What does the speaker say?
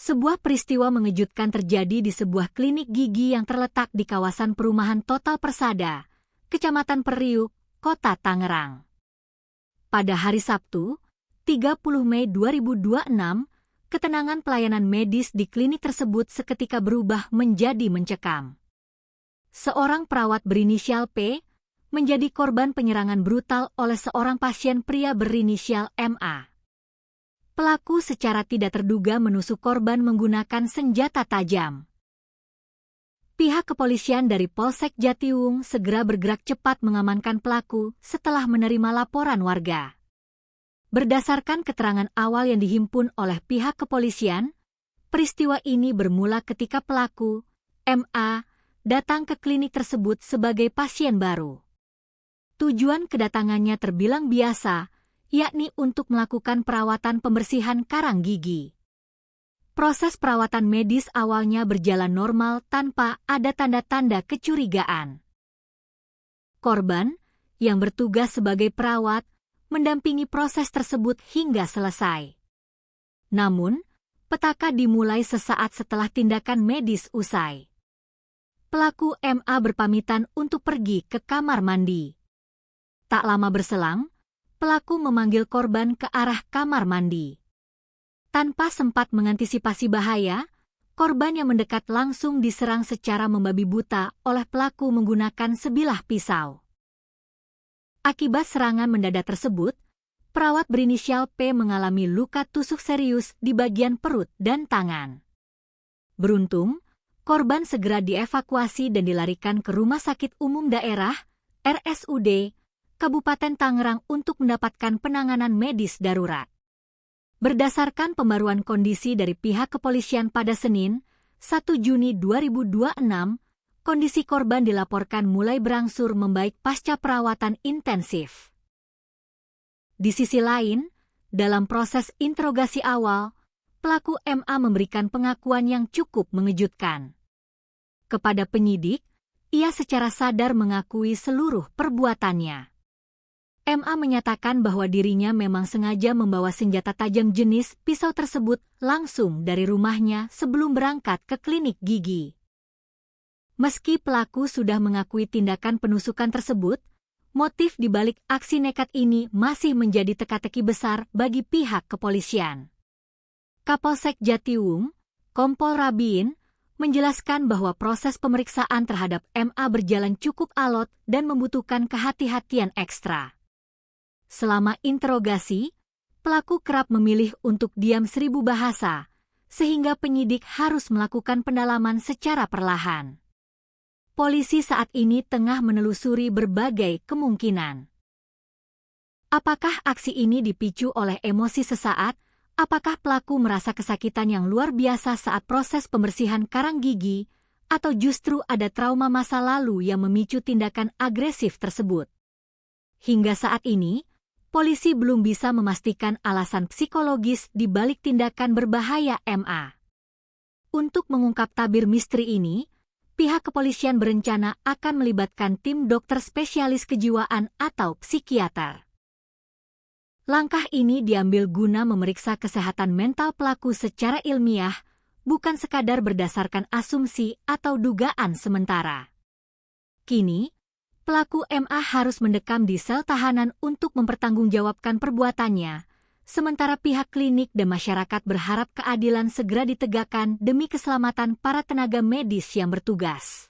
Sebuah peristiwa mengejutkan terjadi di sebuah klinik gigi yang terletak di kawasan perumahan Total Persada, Kecamatan Periuk, Kota Tangerang. Pada hari Sabtu, 30 Mei 2026, ketenangan pelayanan medis di klinik tersebut seketika berubah menjadi mencekam. Seorang perawat berinisial P menjadi korban penyerangan brutal oleh seorang pasien pria berinisial MA. Pelaku secara tidak terduga menusuk korban menggunakan senjata tajam. Pihak kepolisian dari Polsek Jatiwung segera bergerak cepat mengamankan pelaku setelah menerima laporan warga. Berdasarkan keterangan awal yang dihimpun oleh pihak kepolisian, peristiwa ini bermula ketika pelaku, MA, datang ke klinik tersebut sebagai pasien baru. Tujuan kedatangannya terbilang biasa, yakni untuk melakukan perawatan pembersihan karang gigi. Proses perawatan medis awalnya berjalan normal tanpa ada tanda-tanda kecurigaan. Korban, yang bertugas sebagai perawat, mendampingi proses tersebut hingga selesai. Namun, petaka dimulai sesaat setelah tindakan medis usai. Pelaku MA berpamitan untuk pergi ke kamar mandi. Tak lama berselang, pelaku memanggil korban ke arah kamar mandi. Tanpa sempat mengantisipasi bahaya, korban yang mendekat langsung diserang secara membabi buta oleh pelaku menggunakan sebilah pisau. Akibat serangan mendadak tersebut, perawat berinisial P mengalami luka tusuk serius di bagian perut dan tangan. Beruntung, korban segera dievakuasi dan dilarikan ke Rumah Sakit Umum Daerah, RSUD, Kabupaten Tangerang untuk mendapatkan penanganan medis darurat. Berdasarkan pembaruan kondisi dari pihak kepolisian pada Senin, 1 Juni 2026, kondisi korban dilaporkan mulai berangsur membaik pasca perawatan intensif. Di sisi lain, dalam proses interogasi awal, pelaku MA memberikan pengakuan yang cukup mengejutkan. Kepada penyidik, ia secara sadar mengakui seluruh perbuatannya. MA menyatakan bahwa dirinya memang sengaja membawa senjata tajam jenis pisau tersebut langsung dari rumahnya sebelum berangkat ke klinik gigi. Meski pelaku sudah mengakui tindakan penusukan tersebut, motif di balik aksi nekat ini masih menjadi teka-teki besar bagi pihak kepolisian. Kapolsek Jatiwung, Kompol Rabiin, menjelaskan bahwa proses pemeriksaan terhadap MA berjalan cukup alot dan membutuhkan kehati-hatian ekstra. Selama interogasi, pelaku kerap memilih untuk diam 1000 bahasa, sehingga penyidik harus melakukan pendalaman secara perlahan. Polisi saat ini tengah menelusuri berbagai kemungkinan. Apakah aksi ini dipicu oleh emosi sesaat? Apakah pelaku merasa kesakitan yang luar biasa saat proses pembersihan karang gigi, atau justru ada trauma masa lalu yang memicu tindakan agresif tersebut? Hingga saat ini, polisi belum bisa memastikan alasan psikologis di balik tindakan berbahaya MA. Untuk mengungkap tabir misteri ini, pihak kepolisian berencana akan melibatkan tim dokter spesialis kejiwaan atau psikiater. Langkah ini diambil guna memeriksa kesehatan mental pelaku secara ilmiah, bukan sekadar berdasarkan asumsi atau dugaan sementara. Kini, pelaku MA harus mendekam di sel tahanan untuk mempertanggungjawabkan perbuatannya, sementara pihak klinik dan masyarakat berharap keadilan segera ditegakkan demi keselamatan para tenaga medis yang bertugas.